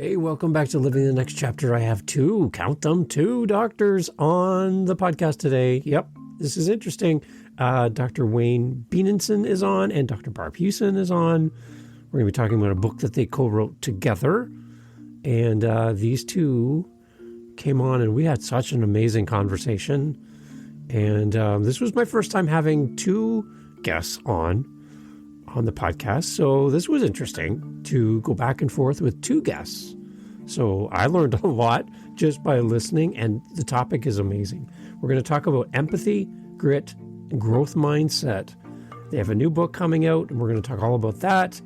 Hey, welcome back to Living the Next Chapter. I have count them, two doctors on the podcast today. Yep, this is interesting. Dr. Wayne Benenson is on and Dr. Barb Hughson is on. We're going to be talking about a book that they co-wrote together. And these two came on and we had such an amazing conversation. And this was my first time having two guests on the podcast. So this was interesting to go back and forth with two guests. So I learned a lot just by listening, and the topic is amazing. We're going to talk about empathy, grit, and growth mindset. They have a new book coming out, and we're going to talk all about that.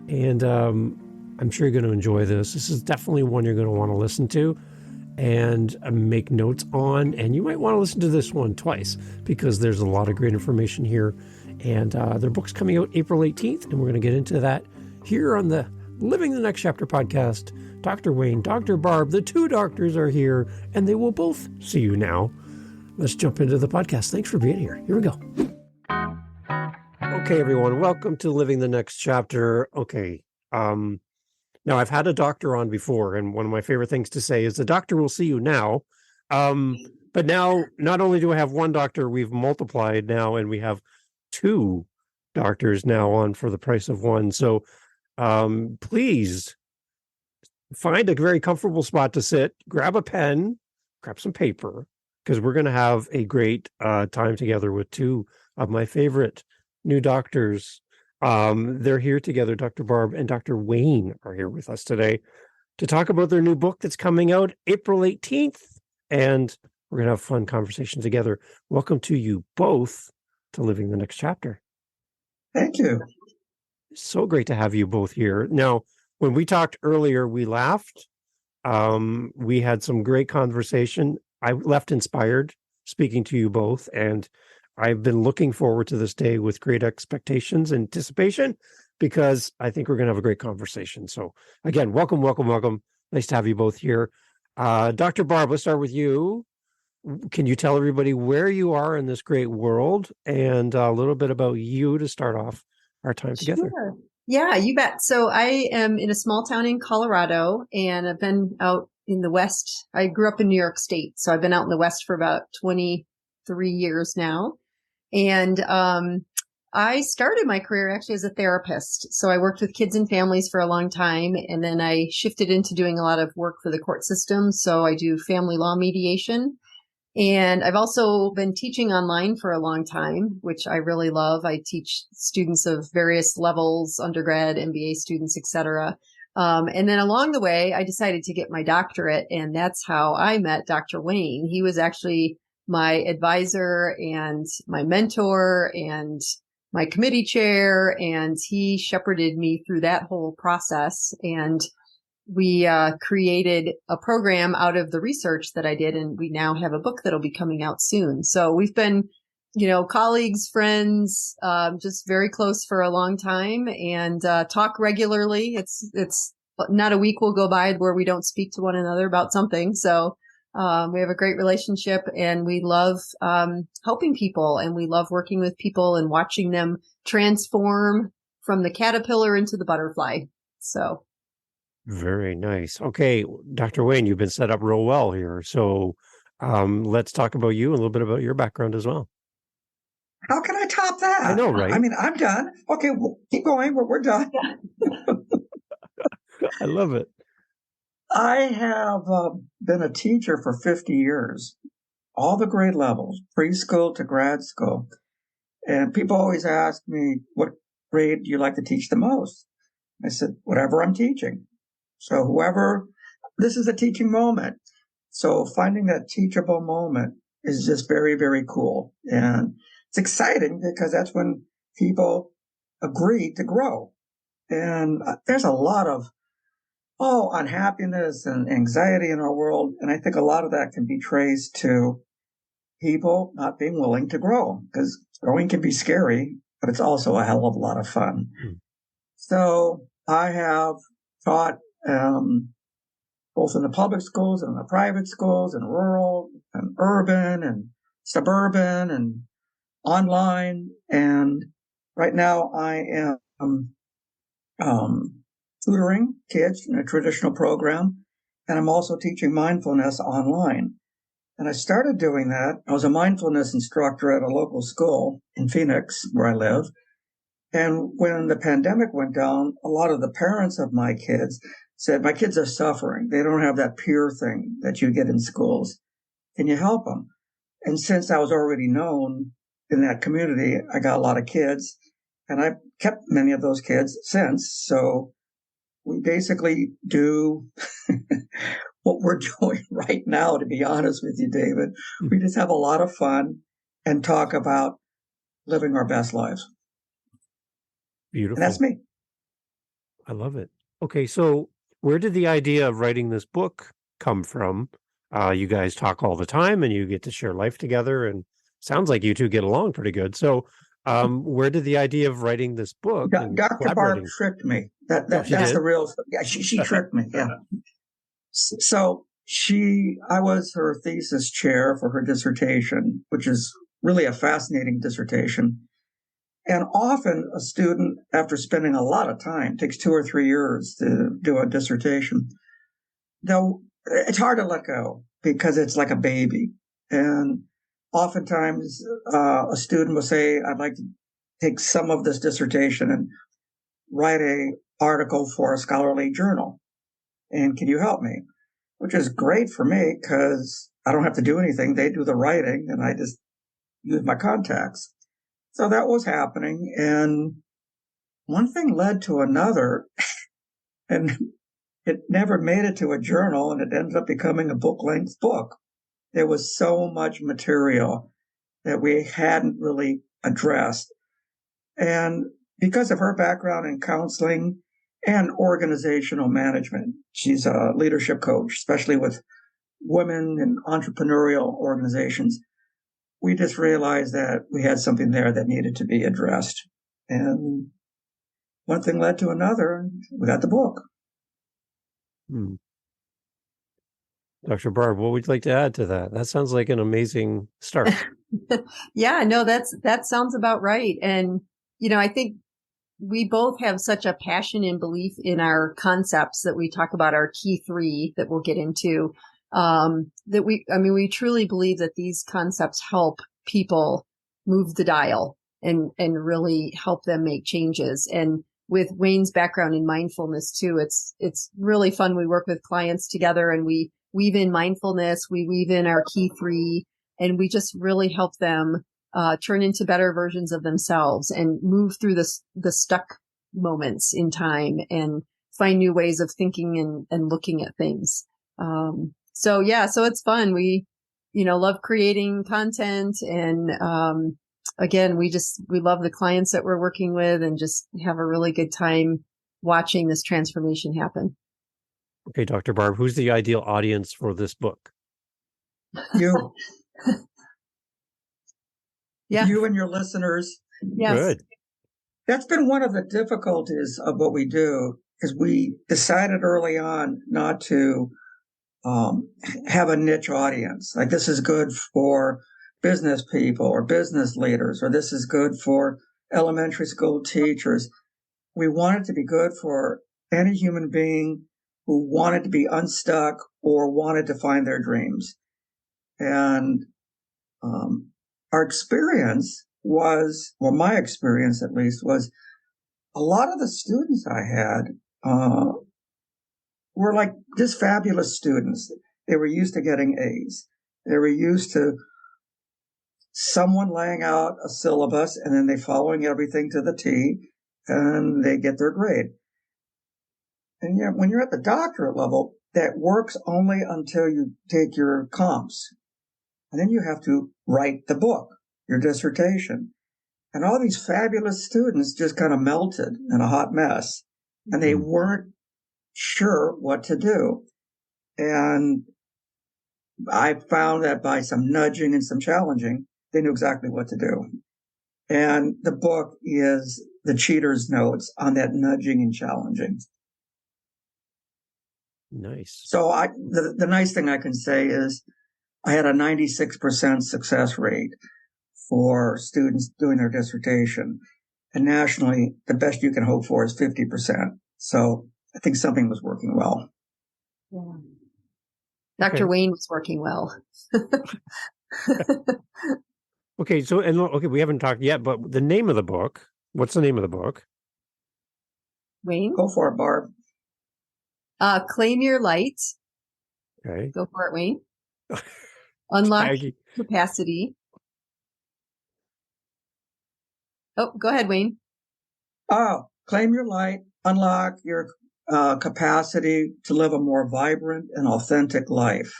And I'm sure you're going to enjoy this. This is definitely one you're going to want to listen to and make notes on. And you might want to listen to this one twice because there's a lot of great information here. And their book's coming out April 18th, and we're going to get into that here on the Living the Next Chapter podcast. Dr. Wayne, Dr. Barb, the two doctors are here, and they will both see you now. Let's jump into the podcast. Thanks for being here. Here we go. Okay, everyone, welcome to Living the Next Chapter. Okay, now I've had a doctor on before, and one of my favorite things to say is the doctor will see you now. But now, not only do I have one doctor, we've multiplied now, and we have two doctors now on for the price of one. So please find a very comfortable spot to sit, grab a pen, grab some paper, because we're going to have a great time together with two of my favorite new doctors. They're here together. Dr. Barb and Dr. Wayne are here with us today to talk about their new book that's coming out April 18th. And we're going to have a fun conversation together. Welcome to you both to Living the Next Chapter. Thank you. So great to have you both here. Now, when we talked earlier, we laughed. We had some great conversation. I left inspired speaking to you both, and I've been looking forward to this day with great expectations and anticipation because I think we're going to have a great conversation. So again, welcome, welcome, welcome. Nice to have you both here. Dr. Barb, let's start with you. Can you tell everybody where you are in this great world and a little bit about you to start off our time together? Sure. Yeah, you bet. So I am in a small town in Colorado, and I've been out in the West. I grew up in New York State, so I've been out in the West for about 23 years now. And I started my career actually as a therapist. So I worked with kids and families for a long time, and then I shifted into doing a lot of work for the court system. So I do family law mediation. And I've also been teaching online for a long time, which I really love. I teach students of various levels, undergrad, MBA students, et cetera. And then along the way, I decided to get my doctorate, and that's how I met Dr. Wayne. He was actually my advisor and my mentor and my committee chair, and he shepherded me through that whole process. And we created a program out of the research that I did, and we now have a book that'll be coming out soon. So we've been, colleagues, friends, just very close for a long time, and talk regularly. It's not a week will go by where we don't speak to one another about something. So we have a great relationship, and we love helping people, and we love working with people and watching them transform from the caterpillar into the butterfly. So. Very nice. Okay, Dr. Wayne, you've been set up real well here. So let's talk about you and a little bit about your background as well. How can I top that? I know, right? I mean, I'm done. Okay, well, keep going. We're done. I love it. I have been a teacher for 50 years, all the grade levels, preschool to grad school. And people always ask me, what grade do you like to teach the most? I said, whatever I'm teaching. So this is a teaching moment. So finding that teachable moment is just very, very cool. And it's exciting because that's when people agree to grow. And there's a lot of, unhappiness and anxiety in our world. And I think a lot of that can be traced to people not being willing to grow, because growing can be scary, but it's also a hell of a lot of fun. So I have taught both in the public schools and in the private schools, and rural and urban and suburban and online. And right now I am tutoring kids in a traditional program, and I'm also teaching mindfulness online. And I started doing that. I was a mindfulness instructor at a local school in Phoenix, where I live. And when the pandemic went down, a lot of the parents of my kids said, my kids are suffering. They don't have that peer thing that you get in schools. Can you help them? And since I was already known in that community, I got a lot of kids, and I've kept many of those kids since. So we basically do what we're doing right now, to be honest with you, David. We just have a lot of fun and talk about living our best lives. Beautiful. And that's me. I love it. Okay, so where did the idea of writing this book come from? You guys talk all the time and you get to share life together, and sounds like you two get along pretty good. So where did the idea of writing this book and Dr. Barb tricked me. That's the real, yeah, she tricked me. Yeah. So I was her thesis chair for her dissertation, which is really a fascinating dissertation. And often a student, after spending a lot of time, takes 2 or 3 years to do a dissertation. Though it's hard to let go because it's like a baby. And oftentimes a student will say, I'd like to take some of this dissertation and write an article for a scholarly journal. And can you help me? Which is great for me because I don't have to do anything. They do the writing and I just use my contacts. So that was happening. And one thing led to another. And it never made it to a journal, and it ended up becoming a book-length book. There was so much material that we hadn't really addressed. And because of her background in counseling and organizational management, she's a leadership coach, especially with women in entrepreneurial organizations, we just realized that we had something there that needed to be addressed. And one thing led to another, and we got the book. Dr. Barb, what would you like to add to that? That sounds like an amazing start. Yeah, no, that sounds about right. And, I think we both have such a passion and belief in our concepts that we talk about, our key 3 that we'll get into, that we truly believe that these concepts help people move the dial and really help them make changes. And with Wayne's background in mindfulness too, it's really fun. We work with clients together and we weave in mindfulness, we weave in our key 3, and we just really help them turn into better versions of themselves and move through the stuck moments in time and find new ways of thinking and looking at things. So it's fun. We, love creating content, and again, we love the clients that we're working with and just have a really good time watching this transformation happen. Okay, Dr. Barb, who's the ideal audience for this book? You. Yeah. You and your listeners. Yes. Good. That's been one of the difficulties of what we do, because we decided early on not to have a niche audience. Like, this is good for business people or business leaders, or this is good for elementary school teachers. We want it to be good for any human being who wanted to be unstuck or wanted to find their dreams. And our experience was, well, my experience at least, was a lot of the students I had were like just fabulous students. They were used to getting A's. They were used to someone laying out a syllabus and then they following everything to the T and they get their grade. And yet when you're at the doctorate level, that works only until you take your comps. And then you have to write the book, your dissertation. And all these fabulous students just kind of melted in a hot mess. And they weren't sure what to do. And I found that by some nudging and some challenging, they knew exactly what to do. And the book is the cheater's notes on that nudging and challenging. Nice. So the nice thing I can say is I had a 96% success rate for students doing their dissertation. And nationally, the best you can hope for is 50%. So I think something was working well. Yeah. Dr. Okay. Wayne was working well. Okay. So, and okay, we haven't talked yet, but the name of the book, what's the name of the book? Wayne? Go for it, Barb. Claim Your Light. Okay. Go for it, Wayne. Unlock Aggie. Capacity. Oh, go ahead, Wayne. Oh, claim your light, unlock your capacity to live a more vibrant and authentic life.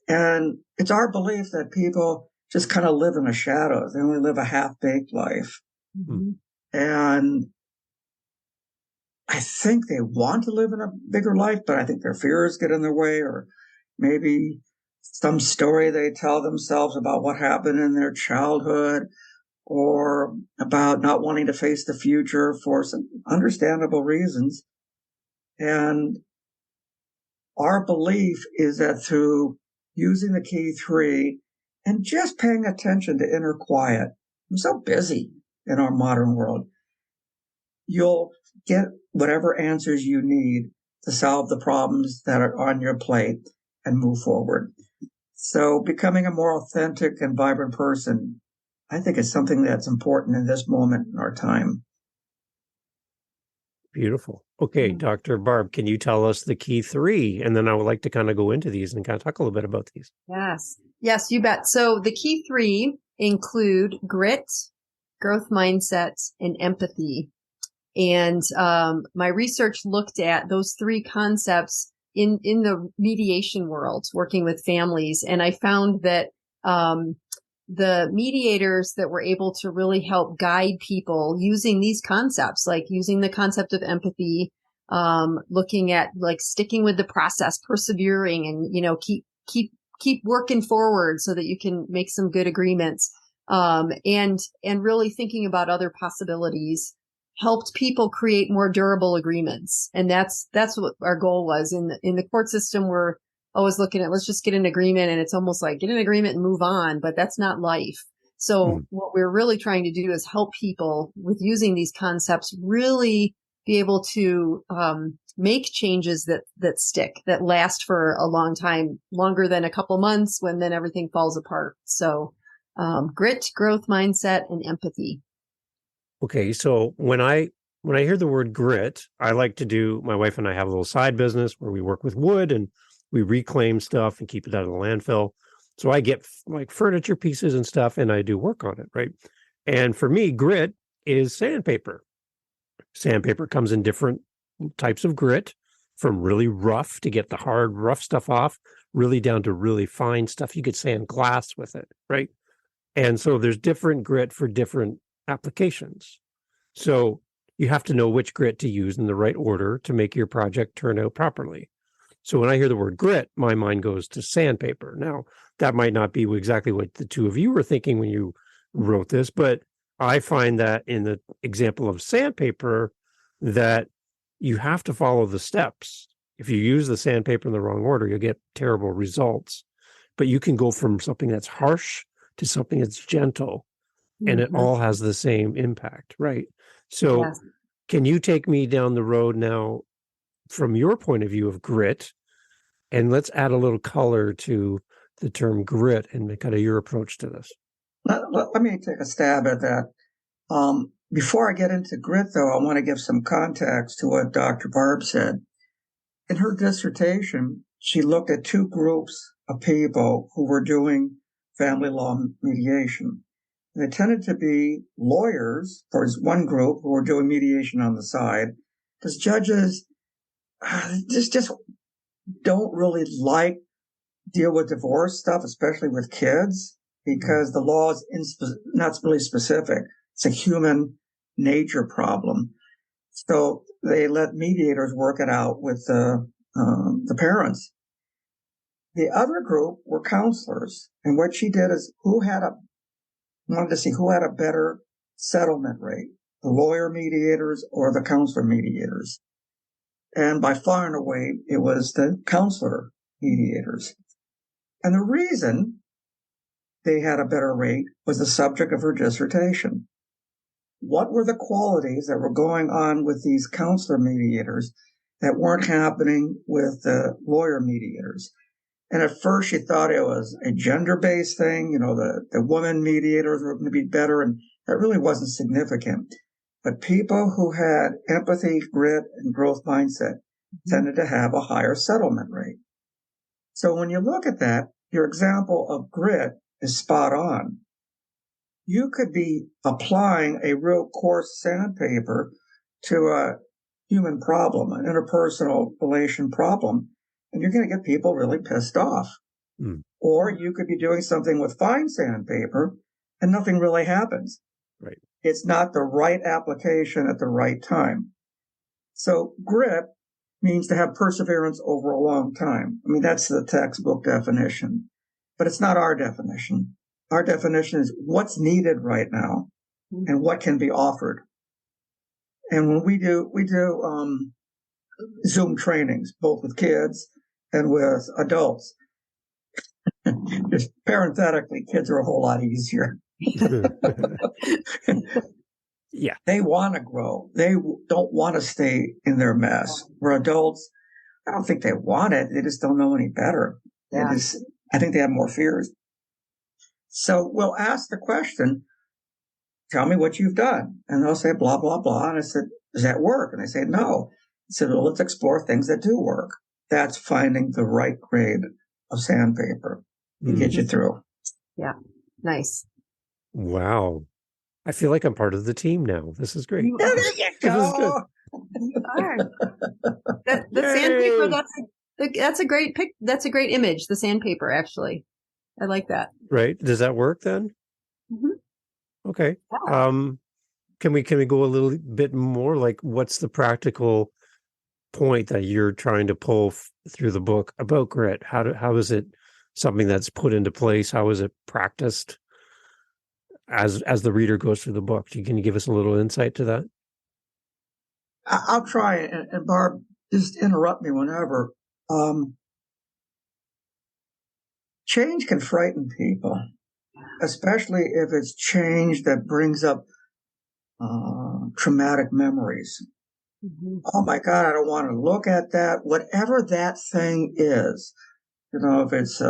And it's our belief that people just kind of live in the shadows. They only live a half-baked life. Mm-hmm. And I think they want to live in a bigger life, but I think their fears get in their way, or maybe some story they tell themselves about what happened in their childhood, or about not wanting to face the future for some understandable reasons. And our belief is that through using the key 3 and just paying attention to inner quiet, I'm so busy in our modern world, you'll get whatever answers you need to solve the problems that are on your plate and move forward. So becoming a more authentic and vibrant person, I think, is something that's important in this moment in our time. Beautiful. Okay, Dr. Barb, can you tell us the key 3? And then I would like to kind of go into these and kind of talk a little bit about these. Yes. Yes, you bet. So the key 3 include grit, growth mindset, and empathy. And my research looked at those 3 concepts in the mediation world, working with families. And I found that the mediators that were able to really help guide people using these concepts, like using the concept of empathy, looking at like sticking with the process, persevering, and, you know, keep working forward so that you can make some good agreements, and really thinking about other possibilities, helped people create more durable agreements. And that's what our goal was. In the court system, we're always looking at, let's just get an agreement. And it's almost like get an agreement and move on, but that's not life. So what we're really trying to do is help people with using these concepts really be able to make changes that stick, that last for a long time, longer than a couple months, when then everything falls apart. So grit, growth mindset, and empathy. Okay, so when I hear the word grit, I like to do, my wife and I have a little side business where we work with wood and we reclaim stuff and keep it out of the landfill. So I get like furniture pieces and stuff and I do work on it, right? And for me, grit is sandpaper. Sandpaper comes in different types of grit, from really rough to get the hard, rough stuff off, really down to really fine stuff. You could sand glass with it, right? And so there's different grit for different applications. So you have to know which grit to use in the right order to make your project turn out properly. So when I hear the word grit, my mind goes to sandpaper. Now, that might not be exactly what the two of you were thinking when you wrote this, but I find that in the example of sandpaper, that you have to follow the steps. If you use the sandpaper in the wrong order, you'll get terrible results. But you can go from something that's harsh to something that's gentle, and it all has the same impact, right? So Yes. can you take me down the road now from your point of view of grit, and let's add a little color to the term grit and kind of your approach to this? Let me take a stab at that. Before I get into grit, though, I want to give some context to what Dr. Barb said. In her dissertation, she looked at 2 groups of people who were doing family law mediation. They tended to be lawyers, for one group, who were doing mediation on the side, because judges just don't really deal with divorce stuff, especially with kids, because the law is not really specific. It's a human nature problem. So they let mediators work it out with the parents. The other group were counselors, and what she did is wanted to see who had a better settlement rate, the lawyer mediators or the counselor mediators. And by far and away, it was the counselor mediators. And the reason they had a better rate was the subject of her dissertation. what were the qualities that were going on with these counselor mediators that weren't happening with the lawyer mediators. And at first she thought it was a gender-based thing, the woman mediators were going to be better, and that really wasn't significant. But people who had empathy, grit, and growth mindset tended to have a higher settlement rate. So when you look at that, your example of grit is spot on. You could be applying a real coarse sandpaper to a human problem, an interpersonal relation problem, and you're going to get people really pissed off. Or you could be doing something with fine sandpaper and nothing really happens. Right. It's not the right application at the right time. So grit means to have perseverance over a long time. I mean, that's the textbook definition, but it's not our definition. Our definition is what's needed right now and what can be offered. And when we do Zoom trainings, both with kids and with adults. Just parenthetically, kids are a whole lot easier. Yeah. They want to grow. They don't want to stay in their mess. Where adults, I don't think they want it. They just don't know any better. Yeah. I think they have more fears. So we'll ask the question, tell me what you've done. And they'll say, blah, blah, blah. And I said, does that work? And they say, no. I said, well, let's explore things that do work. That's finding the right grade of sandpaper to get you through. Yeah. Nice. Wow. I feel like I'm part of the team now. This is great. There you go. This is good. You are. The sandpaper, that's a great pic. That's a great image. The sandpaper, actually. I like that. Right. Does that work then? Mm-hmm. Okay. Yeah. Can we go a little bit more? Like, what's the practical point that you're trying to pull through the book about grit? How is it something that's put into place? How is it practiced as the reader goes through the book? Can you give us a little insight to that? I'll try, and Barb, just interrupt me whenever. Change can frighten people, especially if it's change that brings up traumatic memories. Oh my God, I don't want to look at that. Whatever that thing is, if it's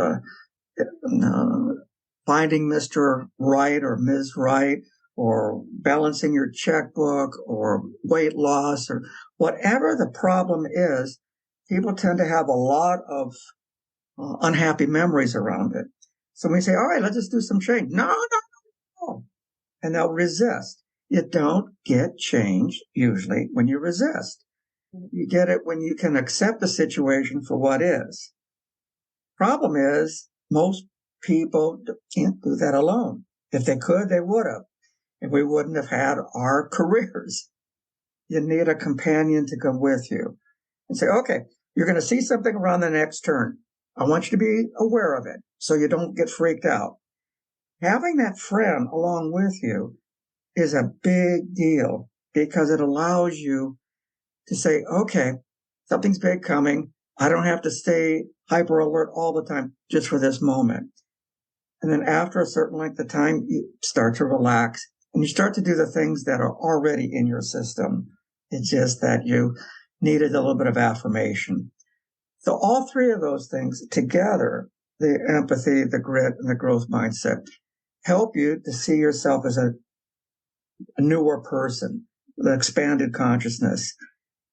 finding Mr. Right or Ms. Right, or balancing your checkbook, or weight loss, or whatever the problem is, people tend to have a lot of unhappy memories around it. So we say, all right, let's just do some change. No. And they'll resist. You don't get change usually when you resist. You get it when you can accept the situation for what is. Problem is, most people can't do that alone. If they could, they would have. And we wouldn't have had our careers. You need a companion to come with you and say, okay, you're going to see something around the next turn. I want you to be aware of it so you don't get freaked out. Having that friend along with you is a big deal because it allows you to say, okay, something's big coming. I don't have to stay hyper alert all the time just for this moment. And then after a certain length of time, you start to relax and you start to do the things that are already in your system. It's just that you needed a little bit of affirmation. So all three of those things together, the empathy, the grit, and the growth mindset, help you to see yourself as a newer person, the expanded consciousness.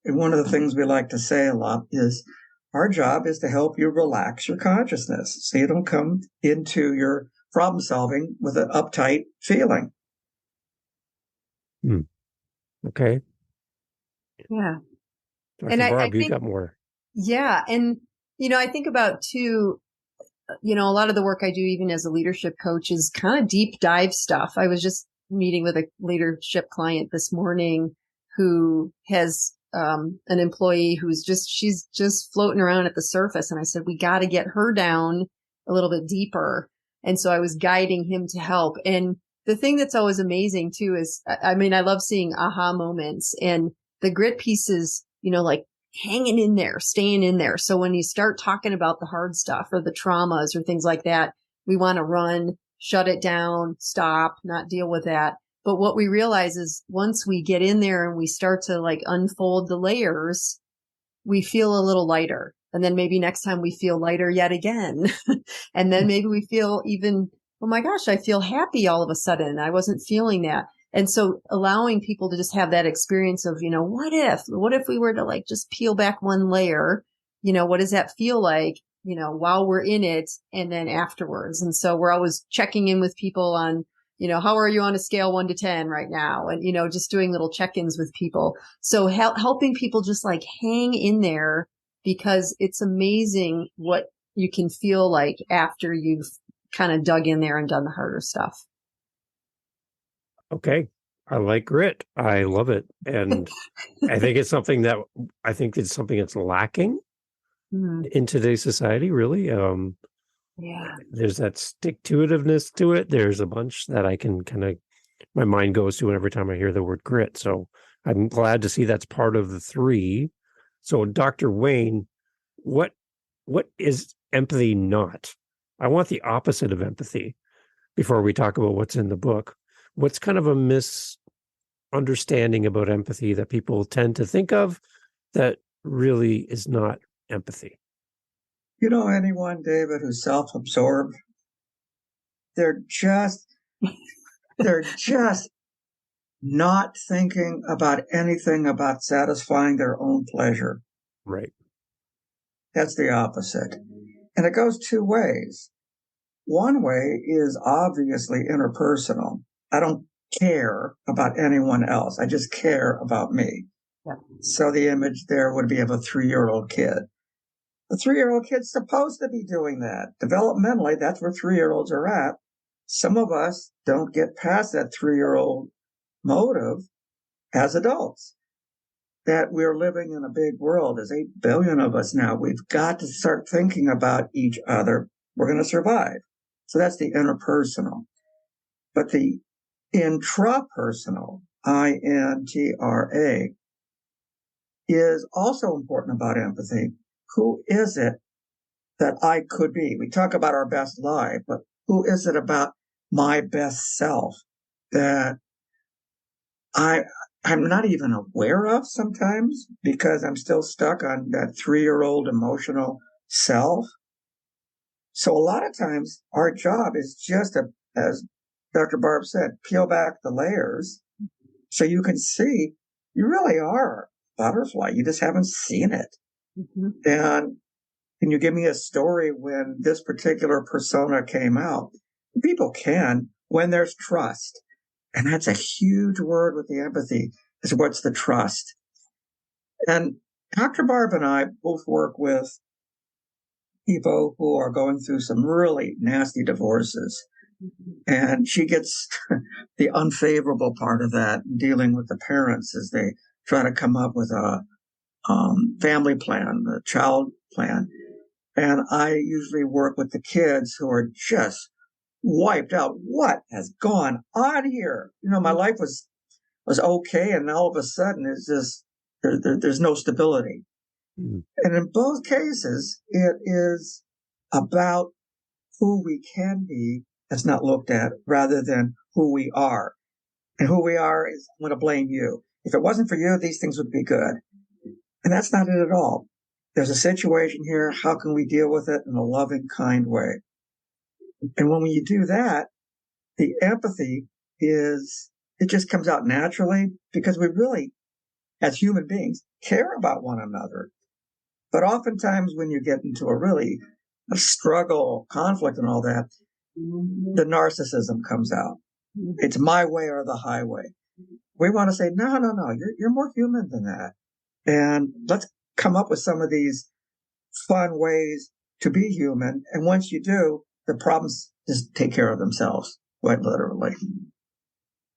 And one of the things we like to say a lot is our job is to help you relax your consciousness so you don't come into your problem solving with an uptight feeling. Okay. Yeah. Dr. And Barb, I you think, got more. Yeah. And, I think about too, a lot of the work I do, even as a leadership coach, is kind of deep dive stuff. I was just meeting with a leadership client this morning who has an employee she's just floating around at the surface. And I said, we got to get her down a little bit deeper. And so I was guiding him to help. And the thing that's always amazing too is, I love seeing aha moments, and the grit pieces, like hanging in there, staying in there. So when you start talking about the hard stuff or the traumas or things like that, we want to run, shut it down, stop, not deal with that. But what we realize is once we get in there and we start to like unfold the layers, we feel a little lighter. And then maybe next time we feel lighter yet again. And then maybe we feel even, oh my gosh, I feel happy all of a sudden. I wasn't feeling that. And so allowing people to just have that experience of, what if we were to like just peel back one layer, what does that feel like, while we're in it and then afterwards. And so we're always checking in with people on, how are you on a scale 1 to 10 right now? And, just doing little check-ins with people. So helping people just like hang in there, because it's amazing what you can feel like after you've kind of dug in there and done the harder stuff. Okay. I like grit. I love it. And I think it's something that's lacking in today's society, really. Yeah. There's that stick-to-itiveness to it. There's a bunch that I can my mind goes to every time I hear the word grit. So I'm glad to see that's part of the 3. So Dr. Wayne, what is empathy not? I want the opposite of empathy before we talk about what's in the book. What's kind of a misunderstanding about empathy that people tend to think of that really is not empathy? You know anyone, David, who's self-absorbed? They're just not thinking about anything about satisfying their own pleasure. Right. That's the opposite. And it goes 2 ways. One way is obviously interpersonal. I don't care about anyone else. I just care about me. Yeah. So the image there would be of a 3-year-old kid. The 3-year-old kid's supposed to be doing that. Developmentally, that's where 3-year-olds are at. Some of us don't get past that 3-year-old motive as adults. That we're living in a big world. There's 8 billion of us now. We've got to start thinking about each other. We're going to survive. So that's the interpersonal. But the intrapersonal, INTRA, is also important about empathy. Who is it that I could be? We talk about our best life, but who is it about my best self that I'm not even aware of sometimes because I'm still stuck on that 3-year-old emotional self? So a lot of times our job is just as Dr. Barb said, peel back the layers so you can see you really are a butterfly. You just haven't seen it. Mm-hmm. And can you give me a story when this particular persona came out? People can when there's trust. And that's a huge word with the empathy is what's the trust. And Dr. Barb and I both work with people who are going through some really nasty divorces. And she gets the unfavorable part of that, dealing with the parents as they try to come up with a family plan, a child plan. And I usually work with the kids who are just wiped out. What has gone on here? My life was okay, and all of a sudden it's just there's no stability. Mm. And in both cases, it is about who we can be that's not looked at rather than who we are. And who we are is, I'm going to blame you. If it wasn't for you, these things would be good. And that's not it at all. There's a situation here. How can we deal with it in a loving, kind way? And when you do that, the empathy it just comes out naturally because we really, as human beings, care about one another. But oftentimes when you get into a struggle, conflict and all that, the narcissism comes out. It's my way or the highway. We want to say, no, you're more human than that. And let's come up with some of these fun ways to be human. And once you do, the problems just take care of themselves, quite literally.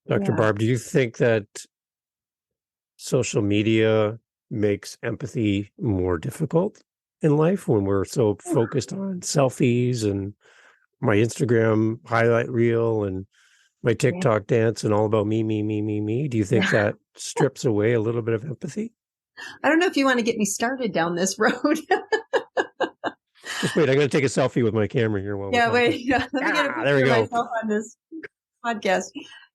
Dr. Barb, do you think that social media makes empathy more difficult in life when we're so focused on selfies and my Instagram highlight reel and my TikTok dance and all about me, me, me, me, me? Do you think that strips away a little bit of empathy? I don't know if you want to get me started down this road. Just wait, I got to take a selfie with my camera here. While wait. Yeah, let me get a picture there we of go. myself on this podcast.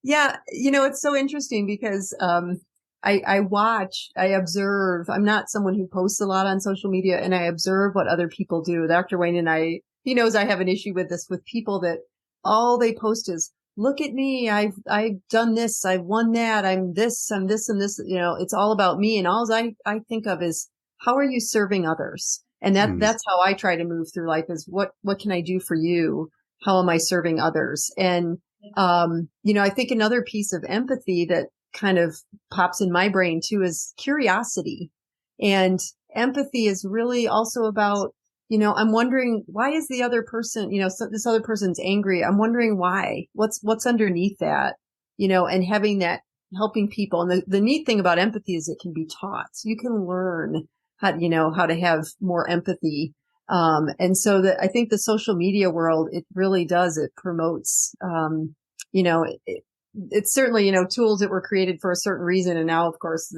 Yeah, it's so interesting because I watch, I observe. I'm not someone who posts a lot on social media, and I observe what other people do. Dr. Wayne and he knows I have an issue with this with people that all they post is, look at me, I've done this, I've won that, I'm this and this. It's all about me, and all I think of is, how are you serving others? And that's how I try to move through life, is what can I do for you? How am I serving others? And I think another piece of empathy that kind of pops in my brain too is curiosity. And empathy is really also about, I'm wondering, why is the other person, so this other person's angry. I'm wondering why, what's underneath that, and having that, helping people. And the neat thing about empathy is it can be taught. So you can learn how to have more empathy. And so I think the social media world, it really does, it promotes, it's certainly, tools that were created for a certain reason. And now, of course,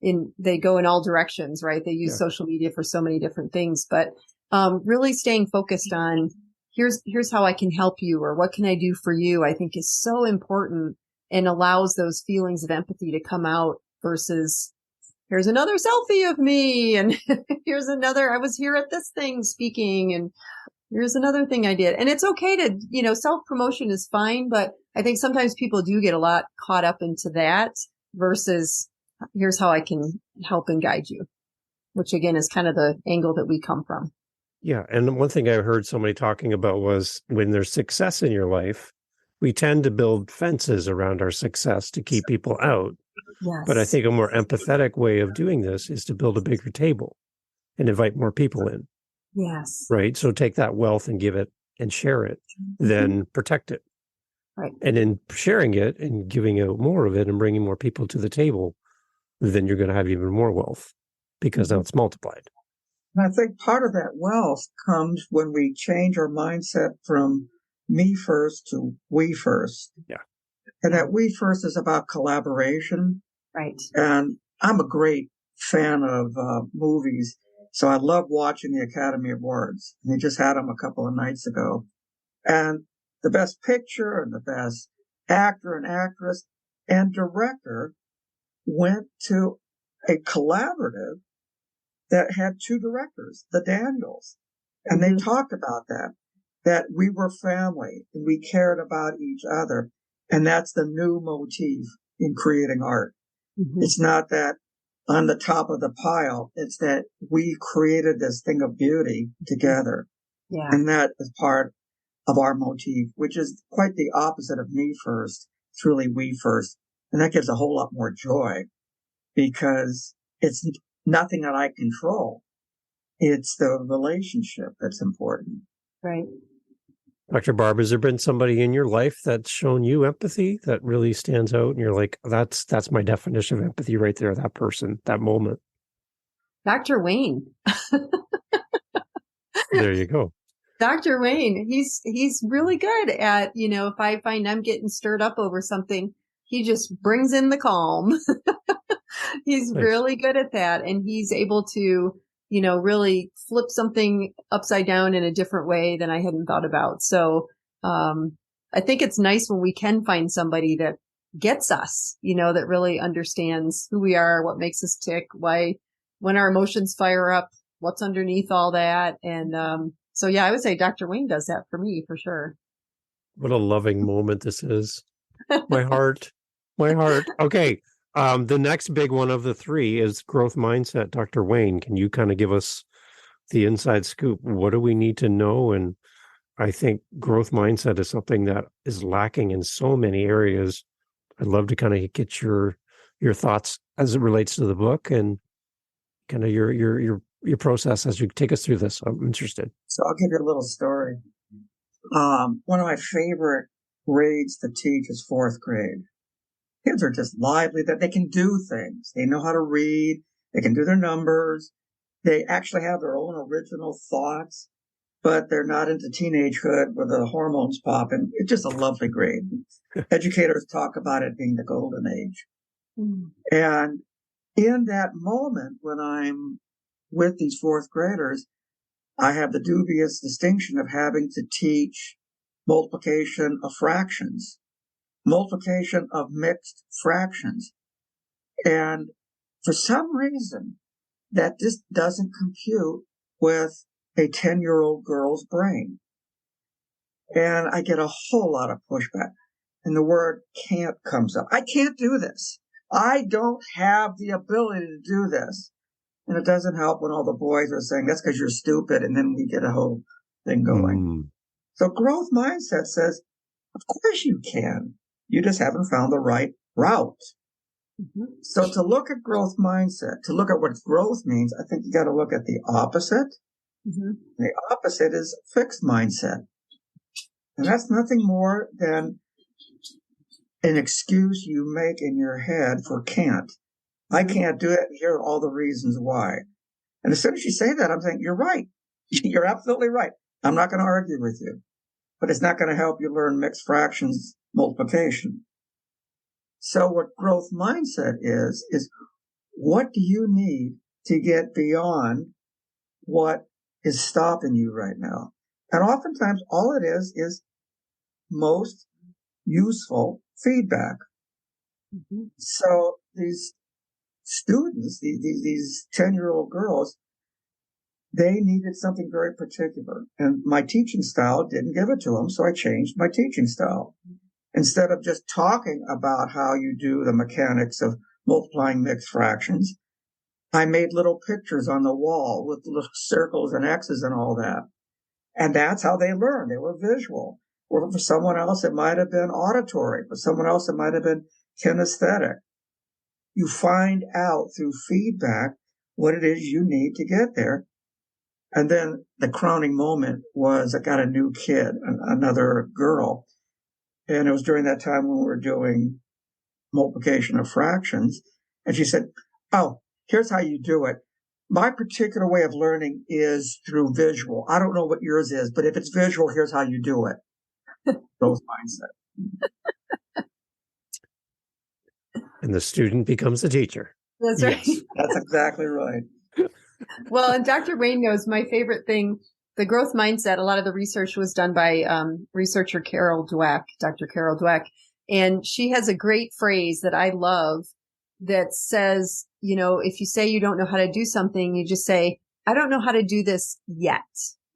they go in all directions, right? They use social media for so many different things, but, really staying focused on here's how I can help you, or what can I do for you, I think is so important, and allows those feelings of empathy to come out versus, here's another selfie of me, and here's another, I was here at this thing speaking, and here's another thing I did. And it's okay to, self-promotion is fine, but I think sometimes people do get a lot caught up into that versus, here's how I can help and guide you, which again is kind of the angle that we come from. Yeah. And one thing I heard somebody talking about was, when there's success in your life, we tend to build fences around our success to keep people out. Yes. But I think a more empathetic way of doing this is to build a bigger table and invite more people in. Yes. Right. So take that wealth and give it and share it, then protect it. Right. And in sharing it and giving out more of it and bringing more people to the table, then you're going to have even more wealth, because now it's multiplied. And I think part of that wealth comes when we change our mindset from me first to we first. Yeah. And that we first is about collaboration. Right. And I'm a great fan of movies. So I love watching the Academy Awards. And they just had them a couple of nights ago. And the best picture and the best actor and actress and director went to a collaborative that had two directors, the Daniels. And they talked about that we were family and we cared about each other. And that's the new motif in creating art. It's not that on the top of the pile. It's that we created this thing of beauty together. Yeah. And that is part of our motif, which is quite the opposite of me first. It's really we first. And that gives a whole lot more joy, because it's nothing that I control. It's the relationship that's important. Right. Dr. Barb, has there been somebody in your life that's shown you empathy that really stands out, and you're like, that's my definition of empathy right there, that person, that moment? Dr. Wayne. There you go. Dr. Wayne, he's really good at, if I find I'm getting stirred up over something, he just brings in the calm. He's Nice. really good at that. And he's able to, really flip something upside down in a different way than I hadn't thought about. So, I think it's nice when we can find somebody that gets us, that really understands who we are, what makes us tick, why, when our emotions fire up, what's underneath all that. And, so yeah, I would say Dr. Wayne does that for me, for sure. What a loving moment this is. My heart. Okay. The next big one of the three is growth mindset. Dr. Wayne, can you kind of give us the inside scoop? What do we need to know? And I think growth mindset is something that is lacking in so many areas. I'd love to kind of get your thoughts as it relates to the book, and kind of your process as you take us through this. I'm interested. So I'll give you a little story. One of my favorite grades to teach is fourth grade. Kids are just lively, that they can do things. They know how to read. They can do their numbers. They actually have their own original thoughts, but they're not into teenagehood where the hormones pop. And it's just a lovely grade. Educators talk about it being the golden age. And in that moment, when I'm with these fourth graders, I have the dubious distinction of having to teach multiplication of fractions. multiplication of mixed fractions. And for some reason, that just doesn't compute with a 10-year-old girl's brain. And I get a whole lot of pushback. And the word can't comes up. I can't do this. I don't have the ability to do this. And it doesn't help when all the boys are saying, that's because you're stupid. And then we get a whole thing going. So growth mindset says, of course you can. You just haven't found the right route. So to look at growth mindset, to look at what growth means, I think you got to look at the opposite. The opposite is fixed mindset. And that's nothing more than an excuse you make in your head for can't. I can't do it. Here are all the reasons why. And as soon as you say that, I'm saying, you're right. You're absolutely right. I'm not going to argue with you. But it's not going to help you learn mixed fractions multiplication. So what growth mindset is what do you need to get beyond what is stopping you right now? And oftentimes all it is most useful feedback. So these students, these 10-year-old girls, they needed something very particular. And my teaching style didn't give it to them, so I changed my teaching style. Instead of just talking about how you do the mechanics of multiplying mixed fractions, I made little pictures on the wall with little circles and X's and all that. And that's how they learned. They were visual. Or for someone else, it might have been auditory. For someone else, it might have been kinesthetic. You find out through feedback what it is you need to get there. And then the crowning moment was I got a new kid, another girl. And it was during that time when we were doing multiplication of fractions. And she said, oh, here's how you do it. My particular way of learning is through visual. I don't know what yours is, but if it's visual, here's how you do it. Growth mindset. And the student becomes the teacher. That's right. Yes. That's exactly right. Well, and Dr. Wayne knows my favorite thing, the growth mindset. A lot of the research was done by researcher Dr. Carol Dweck. And she has a great phrase that I love that says, you know, if you say you don't know how to do something, you just say, I don't know how to do this yet.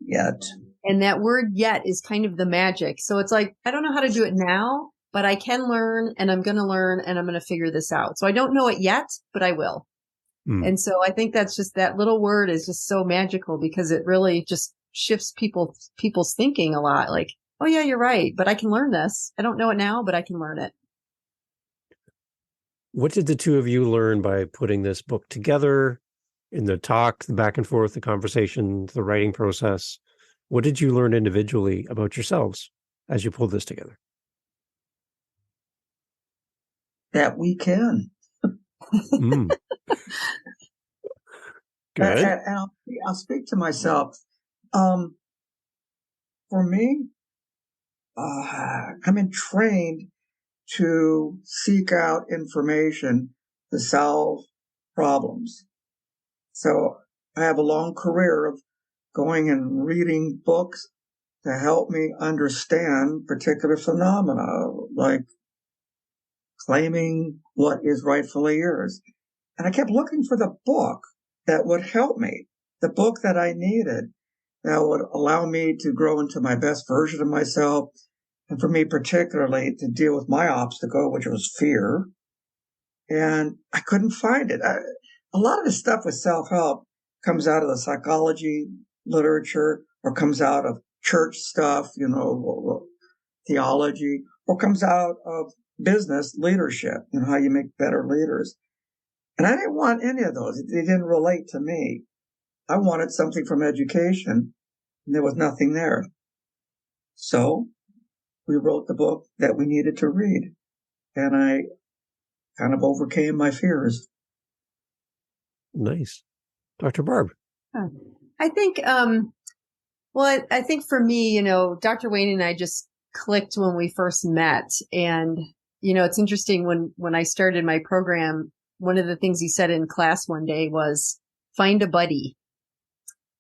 Yet. And that word yet is kind of the magic. So it's like, I don't know how to do it now, but I can learn and I'm going to learn and I'm going to figure this out. So I don't know it yet, but I will. And so I think that's just, that little word is just so magical because it really just shifts people's thinking a lot. Like, oh yeah, you're right, but I can learn this. I don't know it now, but I can learn it. What did the two of you learn by putting this book together in the talk, the back and forth, the conversation, the writing process? What did you learn individually about yourselves as you pulled this together? That we can. Good. And I'll speak to myself. For me, I'm trained to seek out information to solve problems. So I have a long career of going and reading books to help me understand particular phenomena, like claiming what is rightfully yours. And I kept looking for the book that would help me, the book that I needed, that would allow me to grow into my best version of myself, and for me particularly to deal with my obstacle, which was fear. And I couldn't find it. A lot of the stuff with self-help comes out of the psychology literature or comes out of church stuff, theology, or comes out of business leadership, how you make better leaders. And I didn't want any of those. They didn't relate to me. I wanted something from education, and there was nothing there. So we wrote the book that we needed to read, and I kind of overcame my fears. Nice. Dr. Barb. I think, I think for me, Dr. Wayne and I just clicked when we first met. And, it's interesting when I started my program, one of the things he said in class one day was find a buddy.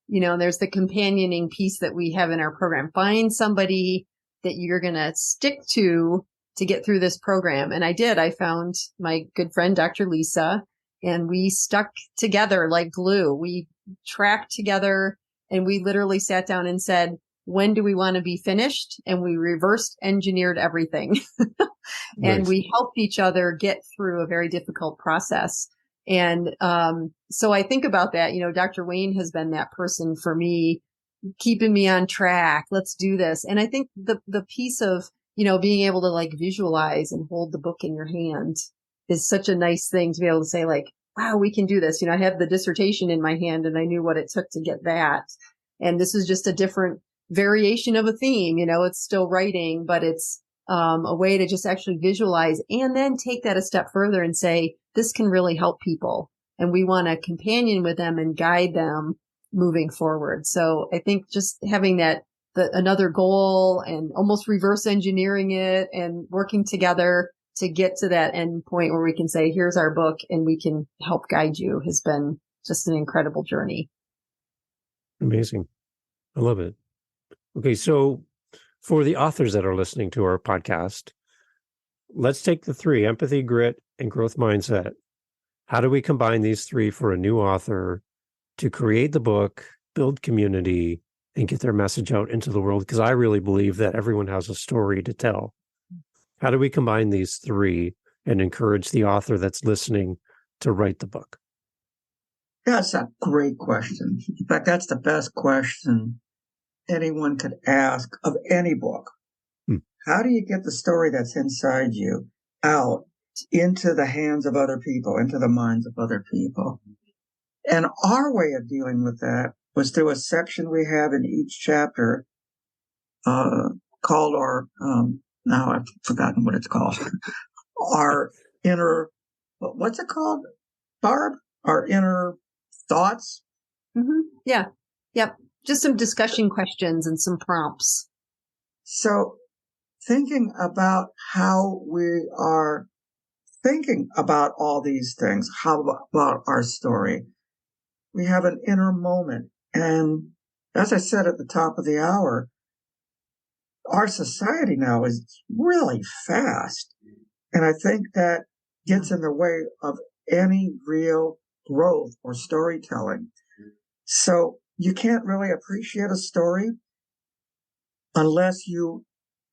There's the companioning piece that we have in our program. Find somebody that you're going to stick to to get through this program. And I did. I found my good friend, Dr. Lisa, and we stuck together like glue. We tracked together and we literally sat down and said, when do we want to be finished? And we reversed engineered everything. And Nice. we helped each other get through a very difficult process. And so I think about that, Dr. Wayne has been that person for me, keeping me on track. Let's do this. And I think the piece of, being able to like visualize and hold the book in your hand is such a nice thing to be able to say like, wow, we can do this. I have the dissertation in my hand and I knew what it took to get that. And this is just a different variation of a theme. It's still writing, but it's a way to just actually visualize and then take that a step further and say, this can really help people. And we want to companion with them and guide them moving forward. So I think just having another goal and almost reverse engineering it and working together to get to that end point where we can say, here's our book and we can help guide you has been just an incredible journey. Amazing. I love it. Okay, so for the authors that are listening to our podcast, let's take the three: empathy, grit, and growth mindset. How do we combine these three for a new author to create the book, build community, and get their message out into the world? Because I really believe that everyone has a story to tell. How do we combine these three and encourage the author that's listening to write the book? That's a great question. In fact, that's the best question anyone could ask of any book. How do you get the story that's inside you out into the hands of other people, into the minds of other people? And our way of dealing with that was through a section we have in each chapter called our, now I've forgotten what it's called, our inner, what's it called, Barb? Our inner thoughts? Mm-hmm. Yeah. Yep. Just some discussion questions and some prompts. So thinking about how we are thinking about all these things, how about our story, we have an inner moment. And as I said at the top of the hour, our society now is really fast. And I think that gets in the way of any real growth or storytelling. So you can't really appreciate a story unless you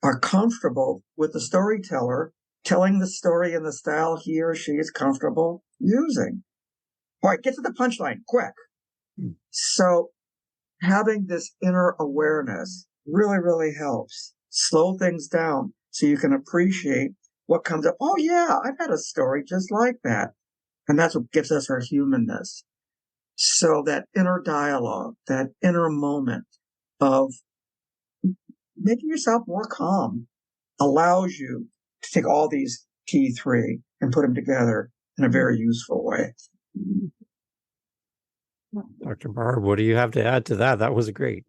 are comfortable with the storyteller telling the story in the style he or she is comfortable using. All right, get to the punchline, quick. So having this inner awareness really, really helps slow things down so you can appreciate what comes up. Oh, yeah, I've had a story just like that. And that's what gives us our humanness. So that inner dialogue, that inner moment of making yourself more calm allows you to take all these key three and put them together in a very useful way. Dr. Barb, what do you have to add to that? That was great.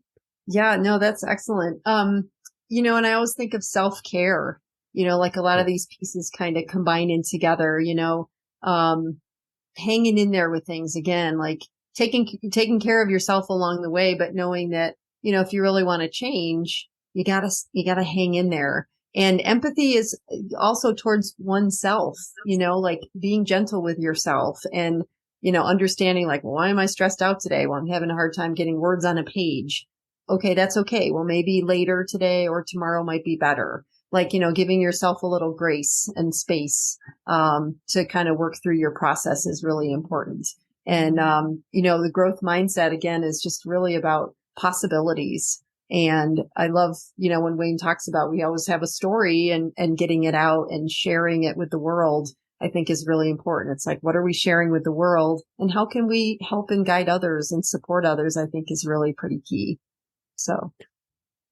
Yeah, no, that's excellent. And I always think of self-care, like a lot of these pieces kind of combine in together, hanging in there with things again, like taking care of yourself along the way, but knowing that, if you really want to change, you gotta hang in there. And empathy is also towards oneself, like being gentle with yourself and, understanding like, well, why am I stressed out today? Well, I'm having a hard time getting words on a page. Okay, that's okay. Well, maybe later today or tomorrow might be better. Like, giving yourself a little grace and space, to kind of work through your process is really important. And, the growth mindset again is just really about possibilities. And I love, when Wayne talks about, we always have a story and getting it out and sharing it with the world, I think is really important. It's like, what are we sharing with the world and how can we help and guide others and support others? I think is really pretty key. So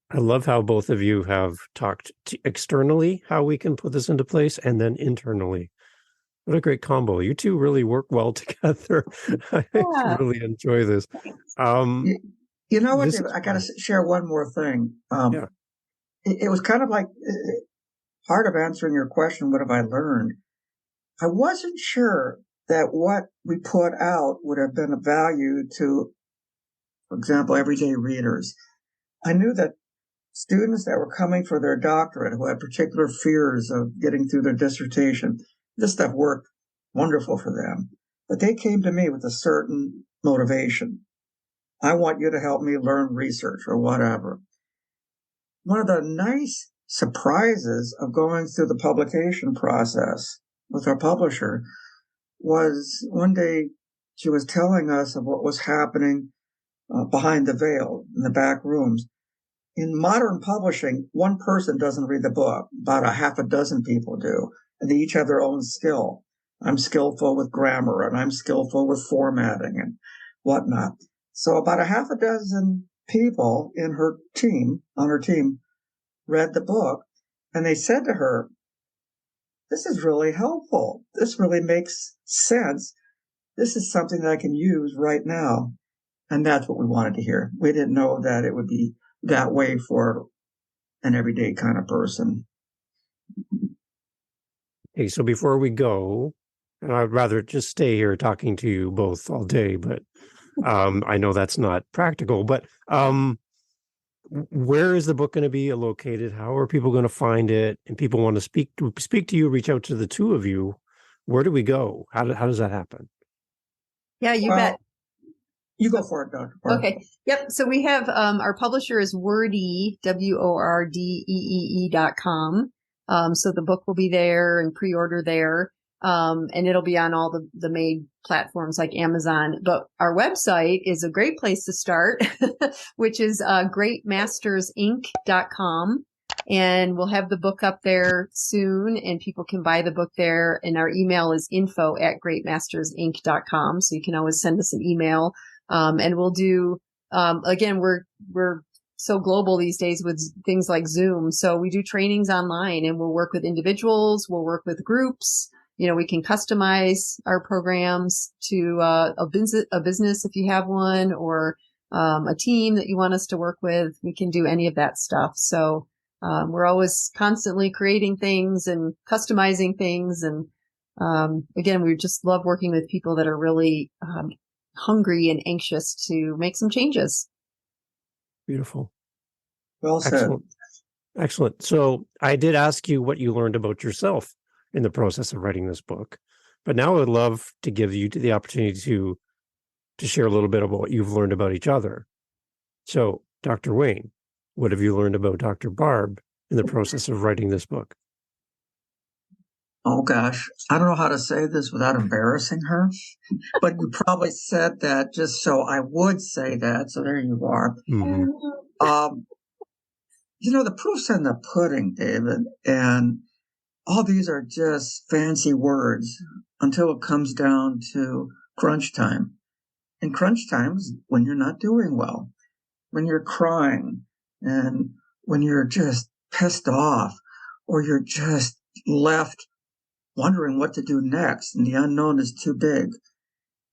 I love how both of you have talked externally, how we can put this into place, and then internally. What a great combo. You two really work well together. I really enjoy this. You know what, David? I got to share one more thing. Yeah. It was kind of like part of answering your question, what have I learned? I wasn't sure that what we put out would have been of value to, for example, everyday readers. I knew that students that were coming for their doctorate who had particular fears of getting through their dissertation. This stuff worked wonderful for them. But they came to me with a certain motivation. I want you to help me learn research or whatever. One of the nice surprises of going through the publication process with our publisher was one day she was telling us of what was happening behind the veil in the back rooms. In modern publishing, one person doesn't read the book. About a half a dozen people do, and they each have their own skill. I'm skillful with grammar, and I'm skillful with formatting and whatnot. So about a half a dozen people on her team, read the book, and they said to her, "This is really helpful. This really makes sense. This is something that I can use right now." And that's what we wanted to hear. We didn't know that it would be that way for an everyday kind of person. Okay, so before we go, and I'd rather just stay here talking to you both all day, but I know that's not practical. But where is the book going to be located? How are people going to find it? And people want to speak to you, reach out to the two of you. Where do we go? How does that happen? Yeah, you bet. You go for it, Dr. Barb. Okay. Yep. So we have our publisher is Wordee, WORDEE.com. So the book will be there and pre-order there. And it'll be on all the main platforms like Amazon. But our website is a great place to start, which is greatmastersinc.com. And we'll have the book up there soon, and people can buy the book there. And our email is info@greatmastersinc.com. So you can always send us an email. And we'll do, again, we're so global these days with things like Zoom. So we do trainings online, and we'll work with individuals. We'll work with groups. You know, we can customize our programs to a business if you have one, or a team that you want us to work with. We can do any of that stuff. So we're always constantly creating things and customizing things. And again, we just love working with people that are really hungry and anxious to make some changes. Beautiful. Well said. Excellent. So I did ask you what you learned about yourself in the process of writing this book, but now I would love to give you the opportunity to share a little bit about what you've learned about each other. So, Dr. Wayne, what have you learned about Dr. Barb in the process of writing this book? Oh gosh, I don't know how to say this without embarrassing her, but you probably said that just so I would say that. So there you are. Mm-hmm. The proof's in the pudding, David, and all these are just fancy words until it comes down to crunch time. And crunch time is when you're not doing well, when you're crying, and when you're just pissed off, or you're just left wondering what to do next, and the unknown is too big.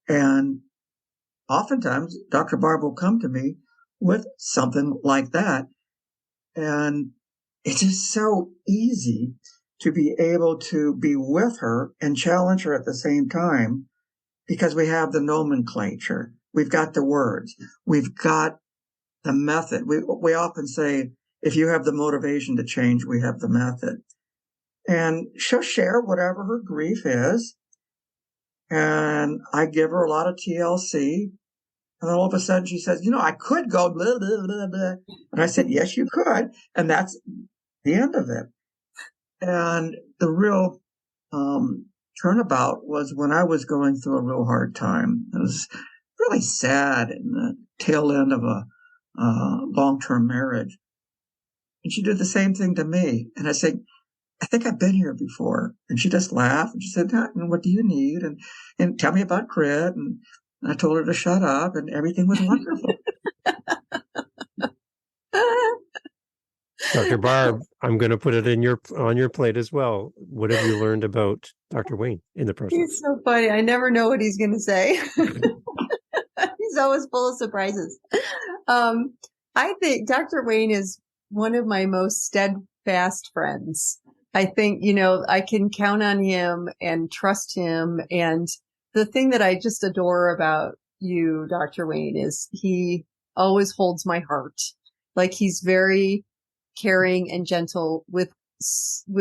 And oftentimes, Dr. Barb will come to me with something like that. And it's just so easy to be able to be with her and challenge her at the same time, because we have the nomenclature. We've got the words. We've got the method. We often say, if you have the motivation to change, we have the method. And she'll share whatever her grief is. And I give her a lot of TLC. And then all of a sudden she says, I could go blah, blah, blah, blah. And I said, yes, you could. And that's the end of it. And the real turnabout was when I was going through a real hard time. It was really sad in the tail end of a long-term marriage. And she did the same thing to me. And I said, I think I've been here before. And she just laughed. And she said, what do you need? And tell me about grit. And I told her to shut up, and everything was wonderful. Dr. Barb, I'm going to put it on your plate as well. What have you learned about Dr. Wayne in the process? He's so funny. I never know what he's going to say. He's always full of surprises. I think Dr. Wayne is one of my most steadfast friends. I think, I can count on him and trust him. And the thing that I just adore about you, Dr. Wayne, is he always holds my heart. Like, he's very caring and gentle with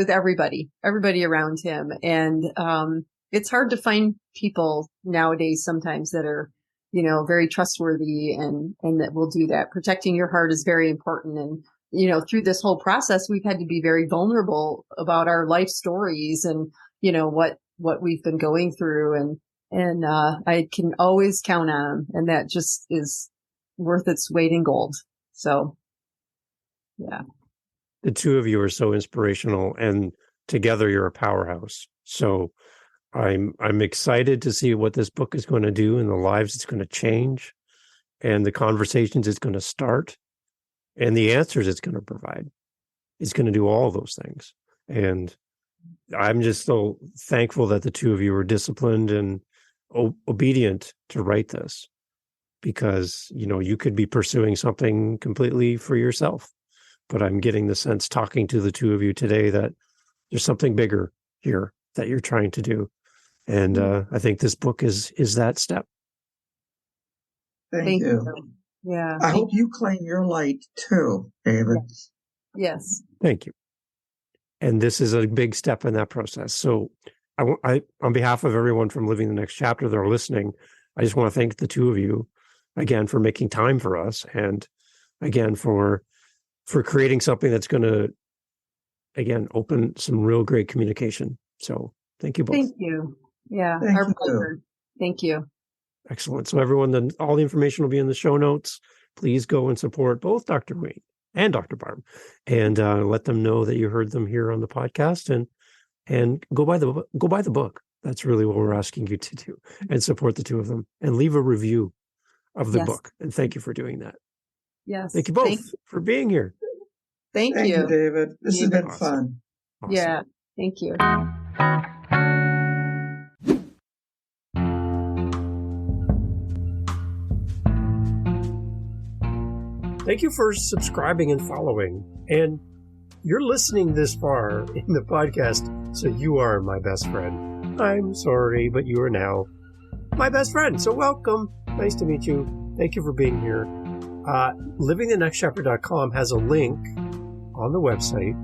everybody around him. And, it's hard to find people nowadays sometimes that are, very trustworthy and that will do that. Protecting your heart is very important. And, through this whole process, we've had to be very vulnerable about our life stories and, what we've been going through. And I can always count on him. And that just is worth its weight in gold. So, yeah. The two of you are so inspirational, and together you're a powerhouse. So I'm excited to see what this book is going to do and the lives it's going to change and the conversations it's going to start and the answers it's going to provide. It's going to do all those things. And I'm just so thankful that the two of you were disciplined and obedient to write this, because, you could be pursuing something completely for yourself. But I'm getting the sense, talking to the two of you today, that there's something bigger here that you're trying to do. And I think this book is that step. Thank you. Yeah. I hope you claim your light too, David. Yes. Thank you. And this is a big step in that process. So I on behalf of everyone from Living the Next Chapter that are listening, I just want to thank the two of you again for making time for us, and again for creating something that's going to, again, open some real great communication. So thank you both. Thank you. Yeah. Thank Our you. pleasure. Thank you. Excellent. So everyone, all the information will be in the show notes. Please go and support both Dr. Wayne and Dr. Barb, and let them know that you heard them here on the podcast, and go buy the book. That's really what we're asking you to do, and support the two of them, and leave a review of the book. And thank you for doing that. Yes. Thank you both for being here. Thank Thank you. you, David. This has been Awesome. fun. Awesome. Yeah. Thank you. Thank you for subscribing and following. And you're listening this far in the podcast, so you are my best friend. I'm sorry, but you are now my best friend. So welcome. Nice to meet you. Thank you for being here. LivingTheNextChapter.com has a link on the website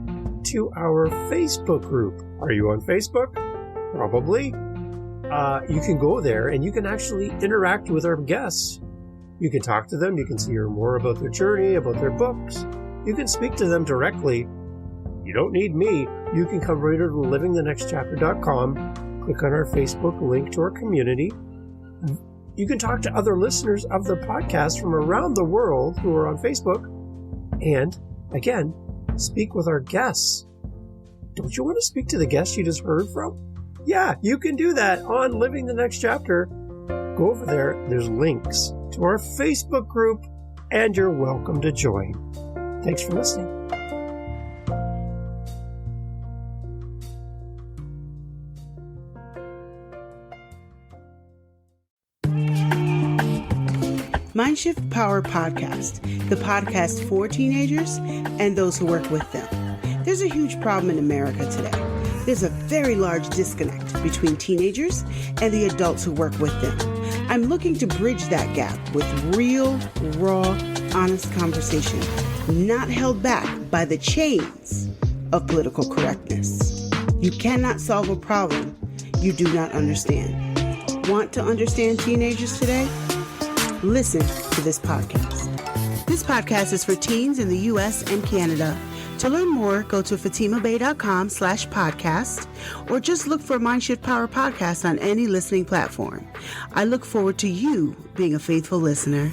to our Facebook group. Are you on Facebook? Probably. You can go there and you can actually interact with our guests. You can talk to them. You can hear more about their journey, about their books. You can speak to them directly. You don't need me. You can come right over to LivingTheNextChapter.com, click on our Facebook link to our community. You can talk to other listeners of the podcast from around the world who are on Facebook. And, again, speak with our guests. Don't you want to speak to the guests you just heard from? Yeah, you can do that on Living the Next Chapter. Go over there. There's links to our Facebook group, and you're welcome to join. Thanks for listening. Mindshift Power Podcast, the podcast for teenagers and those who work with them. There's a huge problem in America today. There's a very large disconnect between teenagers and the adults who work with them. I'm looking to bridge that gap with real, raw, honest conversation, not held back by the chains of political correctness. You cannot solve a problem you do not understand. Want to understand teenagers today? Listen to this podcast. This podcast is for teens in the U.S. and Canada. To learn more, go to fatimabay.com/podcast or just look for Mindshift Power Podcast on any listening platform. I look forward to you being a faithful listener.